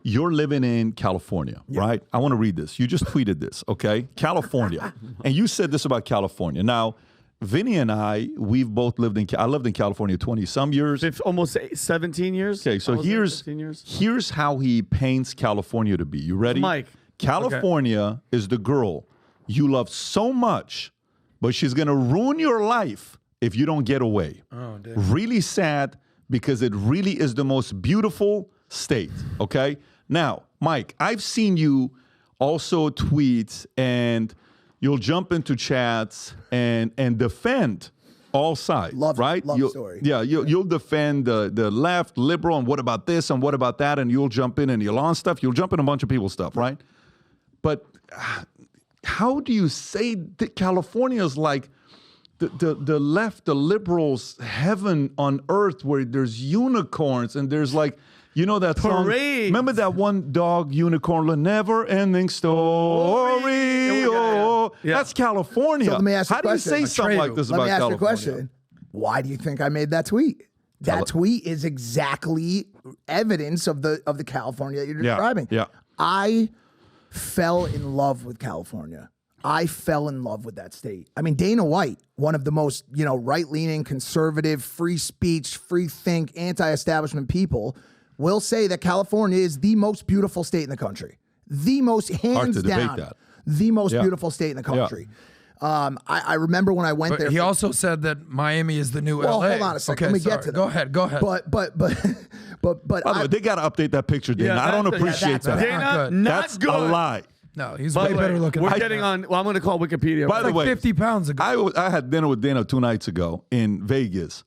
you're living in California, right? I want to read this. You just tweeted this, okay? California. And you said this about California. Now, Vinny and we've both lived I lived in California 20-some years. Almost 17 years. Okay, so here's how he paints California to be. You ready? Mike. California is the girl you love so much, but she's going to ruin your life if you don't get away. Oh, damn. Really sad because it really is the most beautiful state, okay? Now, Mike, I've seen you also tweet and you'll jump into chats and defend all sides, right? Love story. Yeah, you'll defend the left, liberal, and what about this and what about that, and you'll jump in Elon stuff. You'll jump in a bunch of people's stuff, right? But how do you say that California is like the left, the liberals' heaven on earth where there's unicorns and there's like, you know that song? Remember that one dog unicorn, the never-ending story? Oh, that's California. So let me ask you a question. How do you say something like this about California? Let me ask you a question. Why do you think I made that tweet? That tweet is exactly evidence of the California that you're describing. Yeah. I fell in love with California. I fell in love with that state. I mean, Dana White, one of the most, right-leaning, conservative, free speech, free think, anti-establishment people, will say that California is the most beautiful state in the country. The most, hands down, the most beautiful state in the country. Yeah. I remember when I went there. He also said that Miami is the new LA. Hold on a second. Okay, let me get to that. Go ahead. But by the way, they got to update that picture, Dana. I don't appreciate that. Dana, that's good. A lie. No, he's way better looking. We're getting on. Well, I'm going to call Wikipedia. By the way, 50 pounds ago. I had dinner with Dana 2 nights ago in Vegas.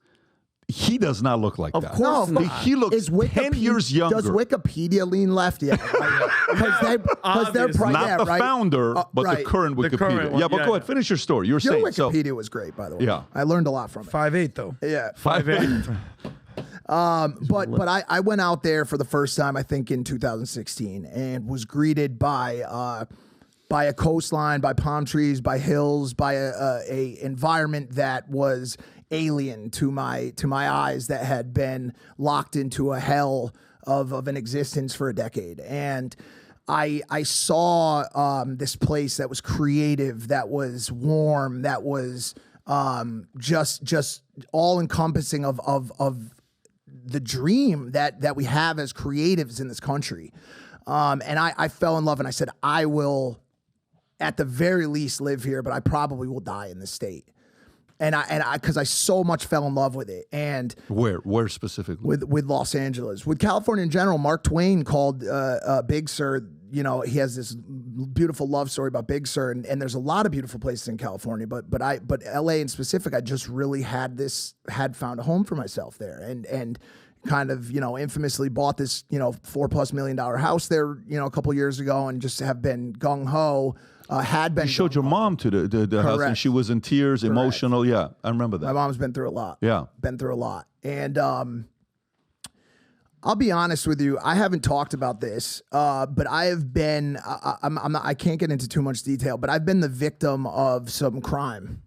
He does not look like that. Of course not. He looks 10 years younger. Does Wikipedia lean left yet? Because they're not the founder, but the current Wikipedia. The current one, but go ahead, finish your story. You're Your saying Wikipedia was great, by the way. Yeah, I learned a lot from it. 5'8" though. Yeah, 5'8". But I went out there for the first time, I think, in 2016, and was greeted by a coastline, by palm trees, by hills, by a environment that was alien to my eyes, that had been locked into a hell of an existence for a decade. And I saw this place that was creative, that was warm, that was just all encompassing of the dream that we have as creatives in this country. And I fell in love, and I said, I will at the very least live here, but I probably will die in this state. And because I so much fell in love with it. And where specifically? With Los Angeles, with California in general. Mark Twain called Big Sur. He has this beautiful love story about Big Sur, and there's a lot of beautiful places in California. But LA in specific, I just really had found a home for myself there, and kind of infamously bought this $4+ million house there a couple years ago, and just have been gung ho. Had been. You showed your mom to the house, and she was in tears, emotional. Yeah, I remember that. My mom's been through a lot. Yeah, been through a lot. And I'll be honest with you, I haven't talked about this, but I have been. I can't get into too much detail, but I've been the victim of some crime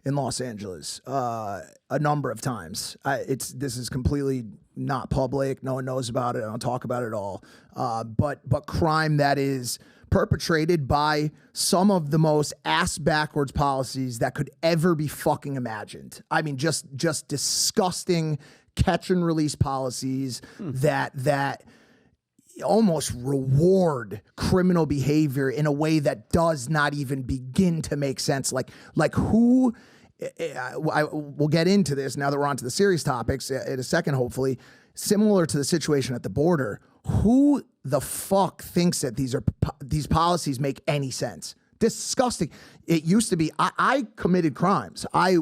in Los Angeles a number of times. This is completely not public. No one knows about it. I don't talk about it at all. But crime that is perpetrated by some of the most ass-backwards policies that could ever be fucking imagined. I mean, just disgusting catch-and-release policies that almost reward criminal behavior in a way that does not even begin to make sense. Like who... we'll get into this now that we're on to the serious topics in a second, hopefully. Similar to the situation at the border, who the fuck thinks that these policies make any sense? Disgusting. It used to be I committed crimes. I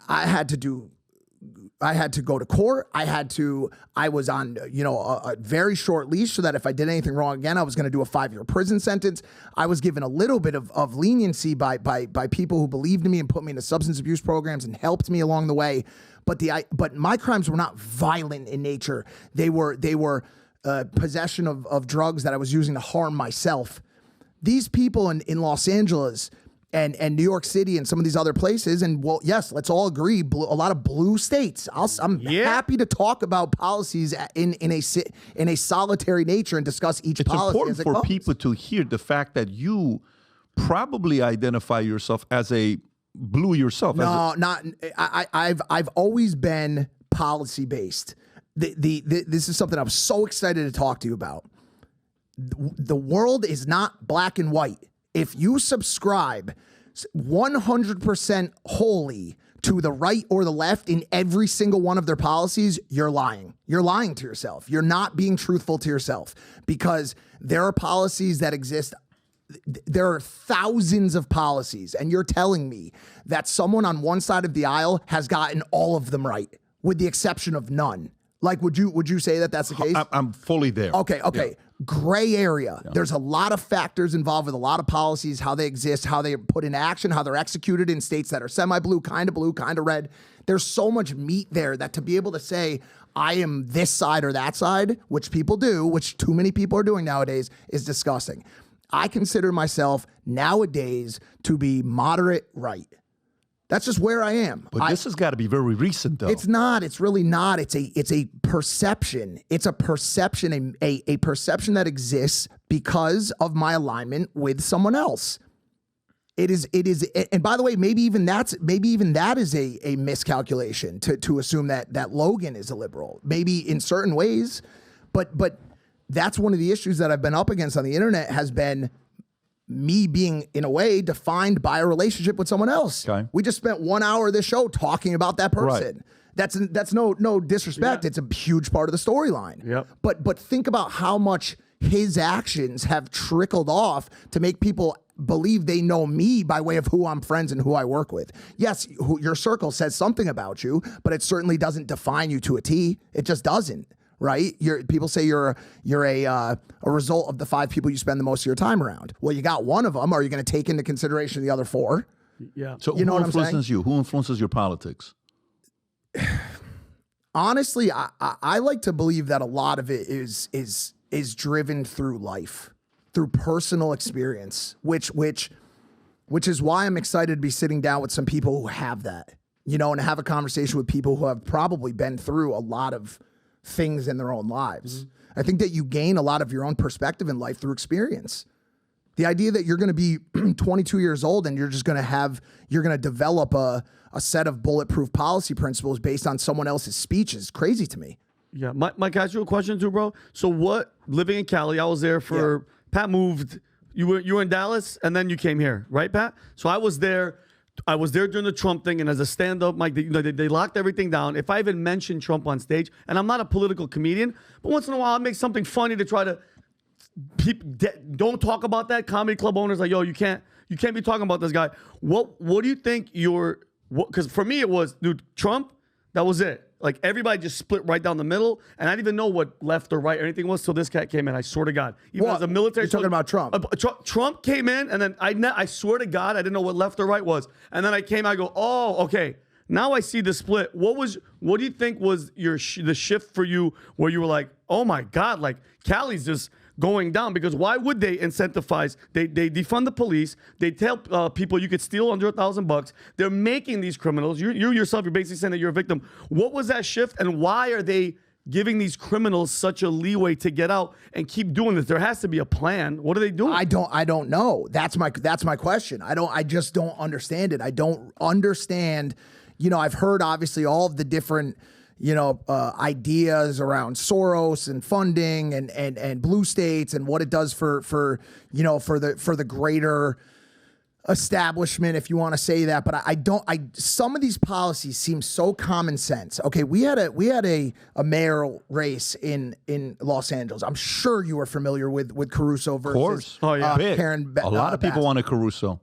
had to go to court. I was on, a very short leash so that if I did anything wrong again, I was going to do a 5-year prison sentence. I was given a little bit of leniency by people who believed in me and put me into substance abuse programs and helped me along the way. But my crimes were not violent in nature. They were possession of drugs that I was using to harm myself. These people in Los Angeles, and New York City and some of these other places. And well, yes, let's all agree, a lot of blue states. I'm happy to talk about policies in a solitary nature and discuss each policy. It's important for people to hear the fact that you probably identify yourself as a blue yourself. No, not. I've always been policy based. This is something I'm so excited to talk to you about. The world is not black and white. If you subscribe 100% wholly to the right or the left in every single one of their policies, you're lying. You're lying to yourself. You're not being truthful to yourself, because there are policies that exist. There are thousands of policies, and you're telling me that someone on one side of the aisle has gotten all of them right, with the exception of none. Like, would you say that that's the case? I'm fully there. Okay. Yeah. Gray area. Yeah. There's a lot of factors involved with a lot of policies, how they exist, how they put in action, how they're executed in states that are semi-blue, kind of red. There's so much meat there that to be able to say, I am this side or that side, which people do, which too many people are doing nowadays, is disgusting. I consider myself nowadays to be moderate right. That's just where I am. But this has got to be very recent, though. It's not. It's really not. It's a perception. It's a perception, a perception that exists because of my alignment with someone else. It is. And by the way, maybe even that is a miscalculation to assume that Logan is a liberal. Maybe in certain ways, but that's one of the issues that I've been up against on the internet, has been me being, in a way, defined by a relationship with someone else. Okay. We just spent 1 hour of this show talking about that person. Right. That's no disrespect. Yeah. It's a huge part of the storyline. Yep. But think about how much his actions have trickled off to make people believe they know me by way of who I'm friends and who I work with. Yes, your circle says something about you, but it certainly doesn't define you to a T. It just doesn't. Right? People say you're a result of the 5 people you spend the most of your time around. Well, you got one of them. Are you going to take into consideration the other 4? Yeah. So you know who influences you? Who influences your politics? Honestly, I like to believe that a lot of it is driven through life, through personal experience, which is why I'm excited to be sitting down with some people who have that, and have a conversation with people who have probably been through a lot of things in their own lives. Mm-hmm. I think that you gain a lot of your own perspective in life through experience. The idea that you're going to be 22 years old and you're going to develop a set of bulletproof policy principles based on someone else's speech is crazy to me. Yeah. Mike, can I ask you a question too, bro? So living in Cali, I was there for, Pat moved, you were in Dallas and then you came here, right, Pat? So I was there during the Trump thing, and as a stand-up, Mike, they locked everything down. If I even mentioned Trump on stage, and I'm not a political comedian, but once in a while I make something funny to try to don't talk about that. Comedy club owners like, yo, you can't be talking about this guy. What do you think because for me it was, dude, Trump, that was it. Like, everybody just split right down the middle, and I didn't even know what left or right or anything was till this cat came in. I swear to God. Even as a military... You're talking about Trump. Trump came in, and then I swear to God, I didn't know what left or right was. And then I go, oh, okay. Now I see the split. What do you think was the shift for you where you were like, oh my God, like, Cali's just going down? Because why would they incentivize? They defund the police. They tell people you could steal under $1,000. They're making these criminals. You yourself, you're basically saying that you're a victim. What was that shift, and why are they giving these criminals such a leeway to get out and keep doing this? There has to be a plan. What are they doing? I don't know. That's my question. I just don't understand it. I don't understand. I've heard obviously all of the different ideas around Soros and funding and blue states and what it does for the greater establishment, if you want to say that. But some of these policies seem so common sense. Okay, we had a mayoral race in Los Angeles. I'm sure you are familiar with Caruso versus, of course. Oh yeah, Karen. A lot of people wanted Caruso.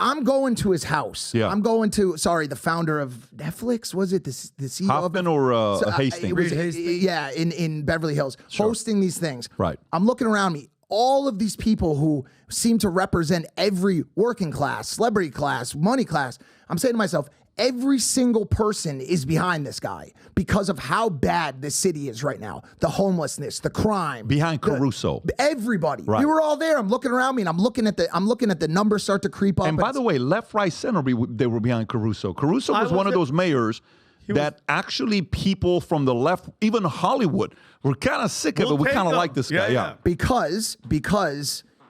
I'm going to his house. Yeah. I'm going to, the founder of Netflix, was it? The CEO Hoffman of or Hastings? Reed Hastings? Yeah, in Beverly Hills, hosting these things. Right. I'm looking around me. All of these people who seem to represent every working class, celebrity class, money class. I'm saying to myself, every single person is behind this guy because of how bad this city is right now. The homelessness, the crime. Behind Caruso. Everybody. Right. We were all there. I'm looking around me and I'm looking at the numbers start to creep up. And by the way, left, right, center, they were behind Caruso. Caruso was one of those mayors that actually people from the left, even Hollywood, were kind of sick of it. We kind of like this guy. Yeah. Because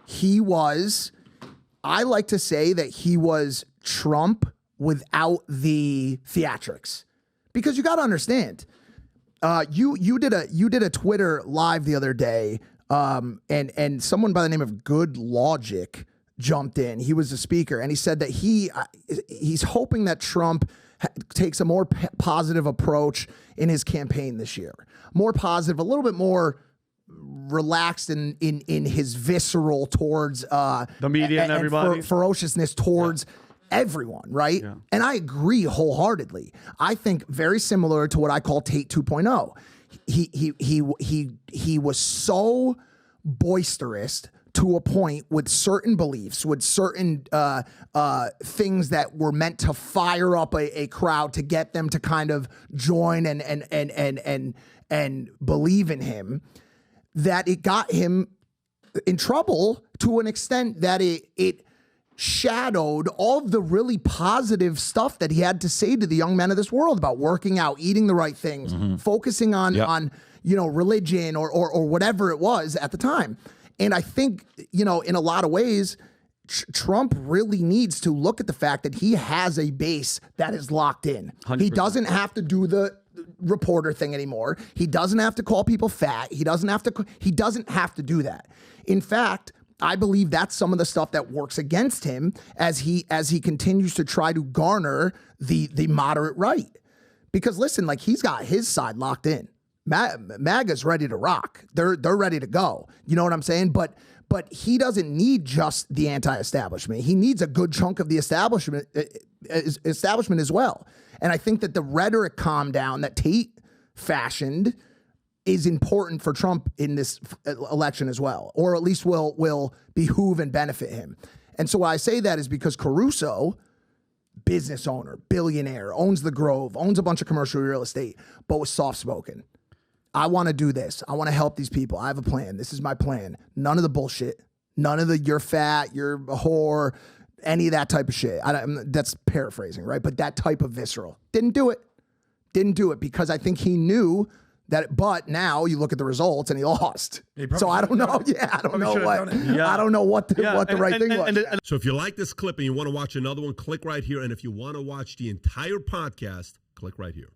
he was, I like to say that he was Trump without the theatrics. Because you got to understand, you did a Twitter live the other day, and someone by the name of Good Logic jumped in. He was a speaker, and he said that he's hoping that Trump takes a more positive approach in his campaign this year. More positive, a little bit more relaxed in his visceral towards the media and everybody, ferociousness towards everyone, right? Yeah. And I agree wholeheartedly. I think very similar to what I call Tate 2.0. He was so boisterous to a point with certain beliefs, with certain things that were meant to fire up a crowd to get them to kind of join and believe in him, that it got him in trouble to an extent that it shadowed all of the really positive stuff that he had to say to the young men of this world about working out, eating the right things, focusing on religion or whatever it was at the time. And I think, in a lot of ways, Trump really needs to look at the fact that he has a base that is locked in. 100%. He doesn't have to do the reporter thing anymore. He doesn't have to call people fat. He doesn't have to do that. In fact, I believe that's some of the stuff that works against him as he continues to try to garner the moderate right. Because listen, like, he's got his side locked in. MAGA's ready to rock. They're ready to go. You know what I'm saying? But he doesn't need just the anti-establishment. He needs a good chunk of the establishment as well. And I think that the rhetoric calm down that Tate fashioned is important for Trump in this election as well, or at least will behoove and benefit him. And so why I say that is because Caruso, business owner, billionaire, owns the Grove, owns a bunch of commercial real estate, but was soft-spoken. I want to do this. I want to help these people. I have a plan. This is my plan. None of the bullshit. None of the you're fat, you're a whore, any of that type of shit. That's paraphrasing, right? But that type of visceral. Didn't do it because I think he knew that, but now you look at the results and he lost. So I don't know. Yeah, I don't know what. I don't know what the right thing was. So if you like this clip and you want to watch another one, click right here. And if you want to watch the entire podcast, click right here.